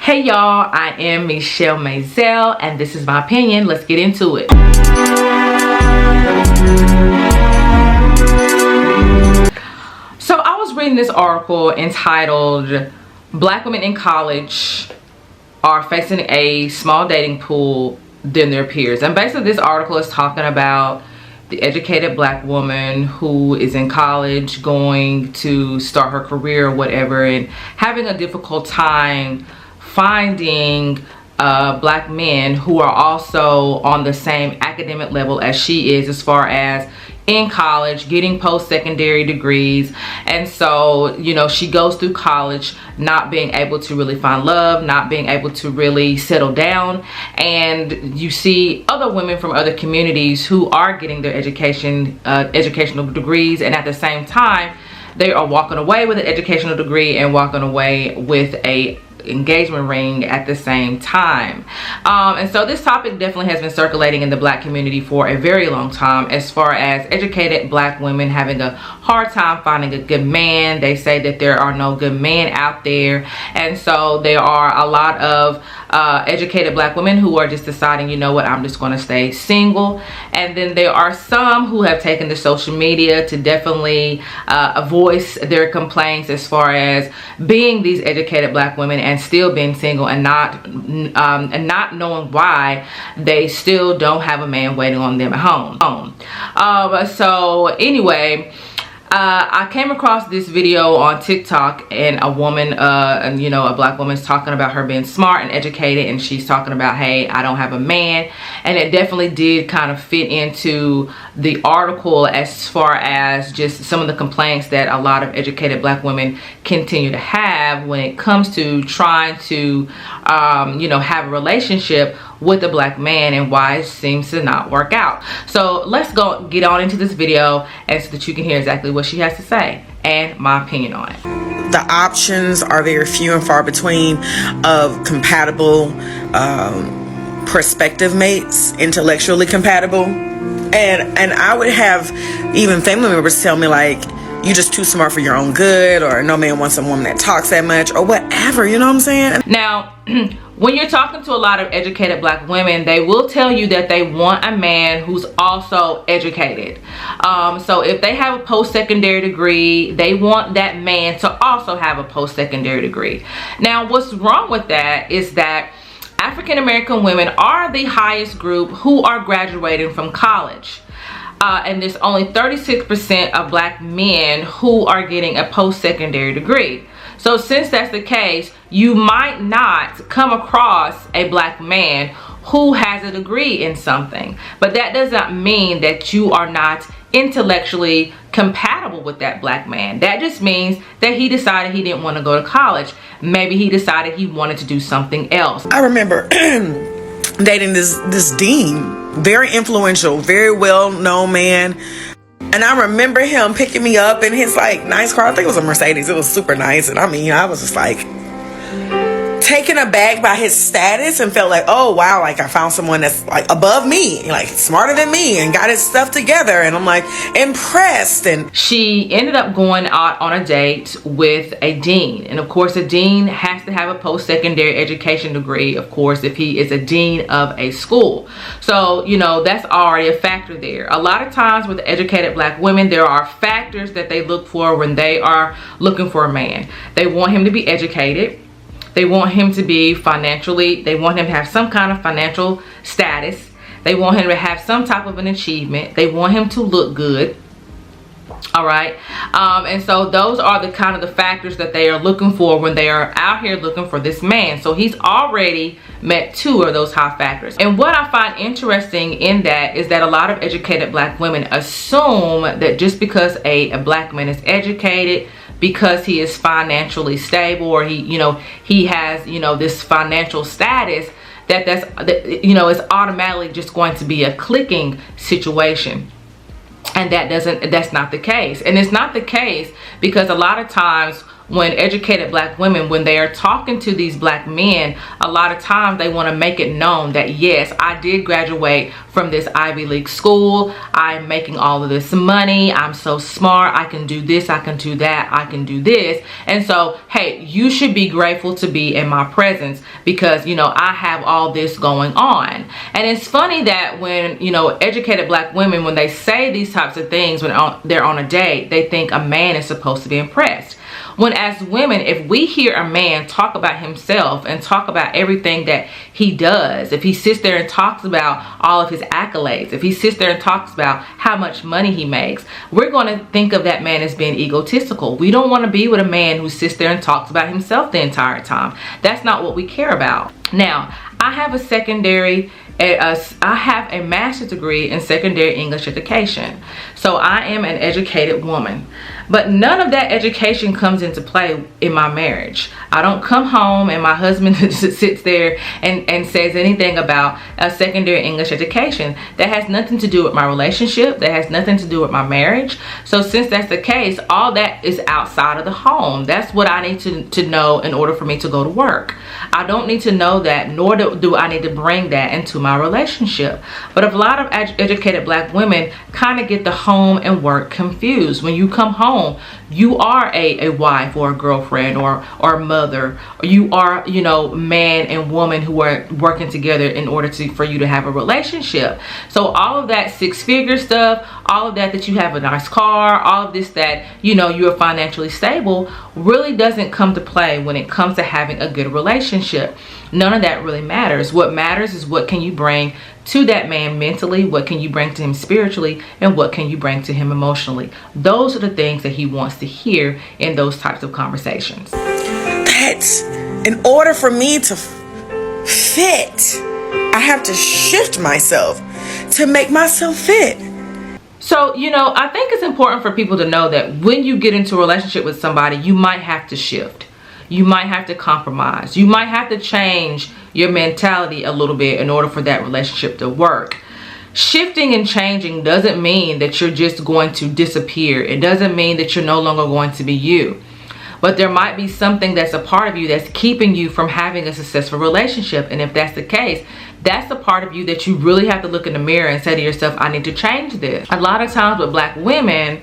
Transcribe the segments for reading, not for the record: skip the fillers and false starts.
Hey y'all, I am Michele Mazelleغ and this is my opinion. Let's get into it. So I was reading this article entitled Black Women in College Are Facing a Small Dating Pool Than Their Peers. And basically this article is talking about the educated black woman who is in college going to start her career or whatever and having a difficult time finding black men who are also on the same academic level as she is, as far as in college, getting post-secondary degrees. And so, you know, she goes through college not being able to really find love, not being able to really settle down. And you see other women from other communities who are getting their educational degrees, and at the same time they are walking away with an educational degree and walking away with a engagement ring at the same time. And so this topic definitely has been circulating in the black community for a very long time, as far as educated black women having a hard time finding a good man. They say that there are no good men out there, and so there are a lot of educated black women who are just deciding, you know what, I'm just going to stay single. And then there are some who have taken to social media to definitely voice their complaints as far as being these educated black women and still being single and not knowing why they still don't have a man waiting on them at home. So anyway, I came across this video on TikTok, and a woman, a black woman is talking about her being smart and educated, and she's talking about, hey, I don't have a man. And it definitely did kind of fit into the article as far as just some of the complaints that a lot of educated black women continue to have when it comes to trying to, have a relationship with a black man, and why it seems to not work out. So let's go get on into this video, and so that you can hear exactly what she has to say and my opinion on it. The options are very few and far between of compatible prospective mates, intellectually compatible, and I would have even family members tell me, like, you just too smart for your own good, or no man wants a woman that talks that much, or whatever, you know what I'm saying? Now, when you're talking to a lot of educated black women, they will tell you that they want a man who's also educated. So if they have a post-secondary degree, they want that man to also have a post-secondary degree. Now, what's wrong with that is that African American women are the highest group who are graduating from college. And there's only 36% of black men who are getting a post-secondary degree. So since that's the case, you might not come across a black man who has a degree in something, but that does not mean that you are not intellectually compatible with that black man. That just means that he decided he didn't want to go to college. Maybe he decided he wanted to do something else. I remember dating this dean, very influential, very well-known man. And I remember him picking me up in his nice car. I think it was a Mercedes. It was super nice. And I mean, I was just taken aback by his status and felt like, oh wow, I found someone that's above me, smarter than me, and got his stuff together. And I'm impressed. And she ended up going out on a date with a dean. And of course, a dean has to have a post-secondary education degree, of course, if he is a dean of a school. So, that's already a factor there. A lot of times with educated black women, there are factors that they look for when they are looking for a man. They want him to be educated. They want him to be they want him to have some kind of financial status. They want him to have some type of an achievement. They want him to look good. All right. And so those are the kind of the factors that they are looking for when they are out here looking for this man. So he's already met two of those high factors. And what I find interesting in that is that a lot of educated black women assume that just because a black man is educated, because he is financially stable, or he has this financial status, that's it's automatically just going to be a clicking situation. And that's not the case. And it's not the case because a lot of times when educated black women, when they are talking to these black men, a lot of times they want to make it known that yes, I did graduate from this Ivy League school, I'm making all of this money, I'm so smart, I can do this, I can do that, I can do this. And so, hey, you should be grateful to be in my presence because, you know, I have all this going on. And it's funny that when, you know, educated black women, when they say these types of things when they're on a date, they think a man is supposed to be impressed. When as women, if we hear a man talk about himself and talk about everything that he does, if he sits there and talks about all of his accolades, if he sits there and talks about how much money he makes, we're going to think of that man as being egotistical. We don't want to be with a man who sits there and talks about himself the entire time. That's not what we care about. Now, I have a master's degree in secondary English education. So I am an educated woman. But none of that education comes into play in my marriage. I don't come home and my husband sits there and says anything about a secondary English education. That has nothing to do with my relationship. That has nothing to do with my marriage. So since that's the case, all that is outside of the home. That's what I need to know in order for me to go to work. I don't need to know that, nor do I need to bring that into my relationship. But a lot of educated black women kind of get the home and work confused. When you come home, you are a wife or a girlfriend or a mother, or you are, you know, man and woman who are working together in order for you to have a relationship. So all of that six-figure stuff, all of that you have a nice car, all of this that, you know, you're financially stable, really doesn't come to play when it comes to having a good relationship. None of that really matters. What matters is what can you bring to that man mentally, what can you bring to him spiritually, and what can you bring to him emotionally. Those are the things that he wants to hear in those types of conversations. That in order for me to fit, I have to shift myself to make myself fit. So, you know, I think it's important for people to know that when you get into a relationship with somebody, you might have to shift. You might have to compromise. You might have to change your mentality a little bit in order for that relationship to work. Shifting and changing doesn't mean that you're just going to disappear. It doesn't mean that you're no longer going to be you. But there might be something that's a part of you that's keeping you from having a successful relationship. And if that's the case, that's the part of you that you really have to look in the mirror and say to yourself, I need to change this. A lot of times with black women,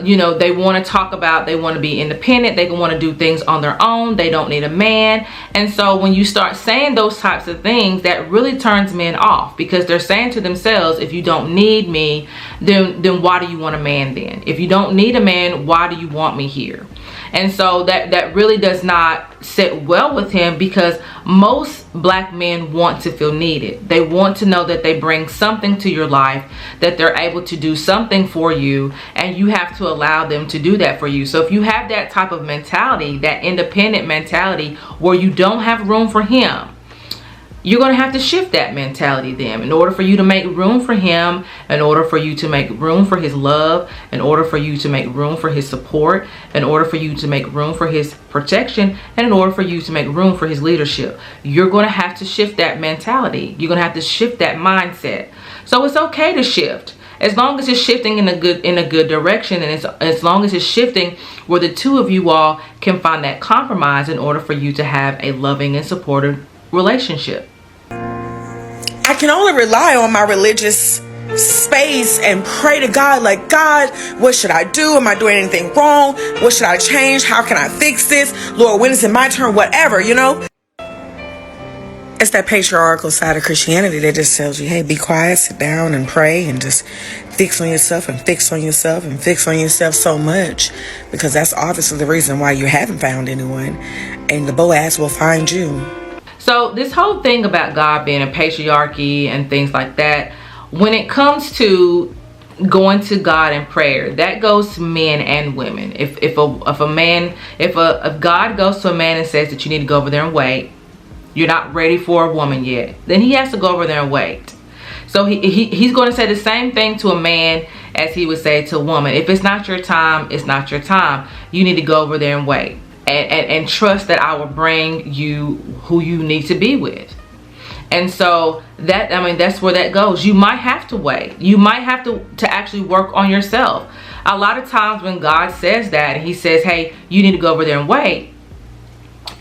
you know, they want to talk about, they want to be independent, they want to do things on their own, they don't need a man. And so when you start saying those types of things, that really turns men off, because they're saying to themselves, if you don't need me, then why do you want a man then? If you don't need a man, why do you want me here? And so that really does not sit well with him, because most black men want to feel needed. They want to know that they bring something to your life, that they're able to do something for you, and you have to allow them to do that for you. So if you have that type of mentality, that independent mentality where you don't have room for him, you're going to have to shift that mentality then in order for you to make room for him, in order for you to make room for his love, in order for you to make room for his support, in order for you to make room for his protection, and in order for you to make room for his leadership. You're going to have to shift that mentality. You're going to have to shift that mindset. So it's okay to shift, as long as it's shifting in a good direction, and as long as it's shifting where the two of you all can find that compromise in order for you to have a loving and supportive relationship. I can only rely on my religious space and pray to God, like, God, what should I do? Am I doing anything wrong? What should I change? How can I fix this? Lord, when is it my turn? Whatever, you know? It's that patriarchal side of Christianity that just tells you, hey, be quiet, sit down and pray, and just fix on yourself and fix on yourself and fix on yourself so much, because that's obviously the reason why you haven't found anyone, and the Boaz will find you. So this whole thing about God being a patriarchy and things like that, when it comes to going to God in prayer, that goes to men and women. If God goes to a man and says that you need to go over there and wait, you're not ready for a woman yet, then he has to go over there and wait. So he's going to say the same thing to a man as he would say to a woman. If it's not your time, it's not your time. You need to go over there and wait. And trust that I will bring you who you need to be with. And so that, I mean, that's where that goes. You might have to wait. You might have to actually work on yourself. A lot of times when God says that, he says, hey, you need to go over there and wait,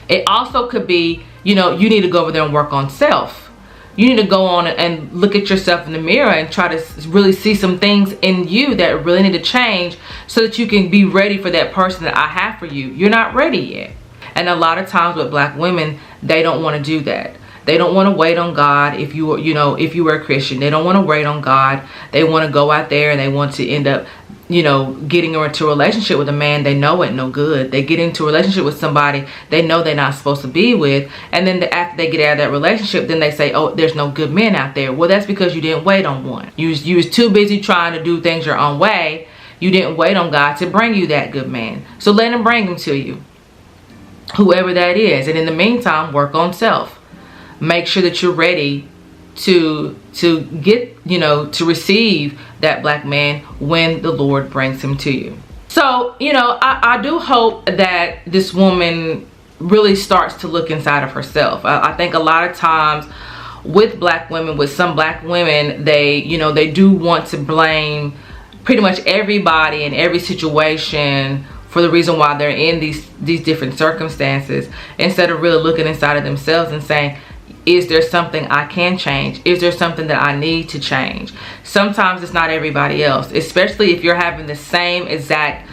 it also could be, you know, you need to go over there and work on self. You need to go on and look at yourself in the mirror and try to really see some things in you that really need to change so that you can be ready for that person that I have for you. You're not ready yet. And a lot of times with black women, they don't want to do that. They don't want to wait on God. If you were a Christian, they don't want to wait on God. They want to go out there and they want to end up, you know, getting into a relationship with a man they know ain't no good. They get into a relationship with somebody they know they're not supposed to be with. And then after they get out of that relationship, then they say, oh, there's no good men out there. Well, that's because you didn't wait on one. You was too busy trying to do things your own way. You didn't wait on God to bring you that good man. So let him bring him to you, whoever that is. And in the meantime, work on self. Make sure that you're ready to get, you know, to receive that black man when the Lord brings him to you. So, you know, I do hope that this woman really starts to look inside of herself. I think a lot of times with black women, with some black women, they, you know, they do want to blame pretty much everybody in every situation for the reason why they're in these different circumstances, instead of really looking inside of themselves and saying, is there something I can change? Is there something that I need to change? Sometimes it's not everybody else, especially if you're having the same exact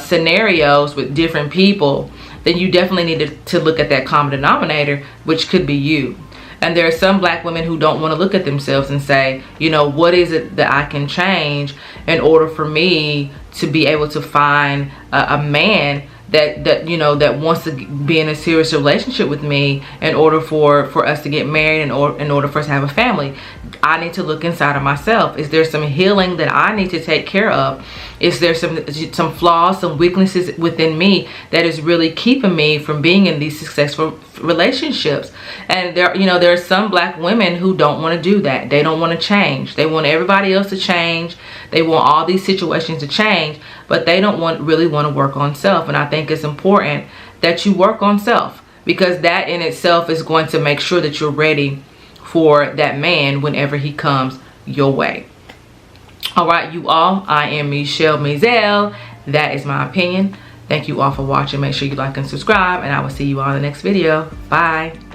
scenarios with different people, then you definitely need to look at that common denominator, which could be you. And there are some black women who don't want to look at themselves and say, you know, what is it that I can change in order for me to be able to find a man that you know, that wants to be in a serious relationship with me in order for us to get married, in order for us to have a family. I need to look inside of myself. Is there some healing that I need to take care of? Is there some flaws, some weaknesses within me that is really keeping me from being in these successful relationships? And there, you know, there are some black women who don't want to do that. They don't want to change. They want everybody else to change. They want all these situations to change, but they don't really want to work on self. And I think it's important that you work on self, because that in itself is going to make sure that you're ready for that man whenever he comes your way. All right, you all, I am Michele Mazelleghh. That is my opinion. Thank you all for watching. Make sure you like and subscribe, and I will see you all in the next video. Bye.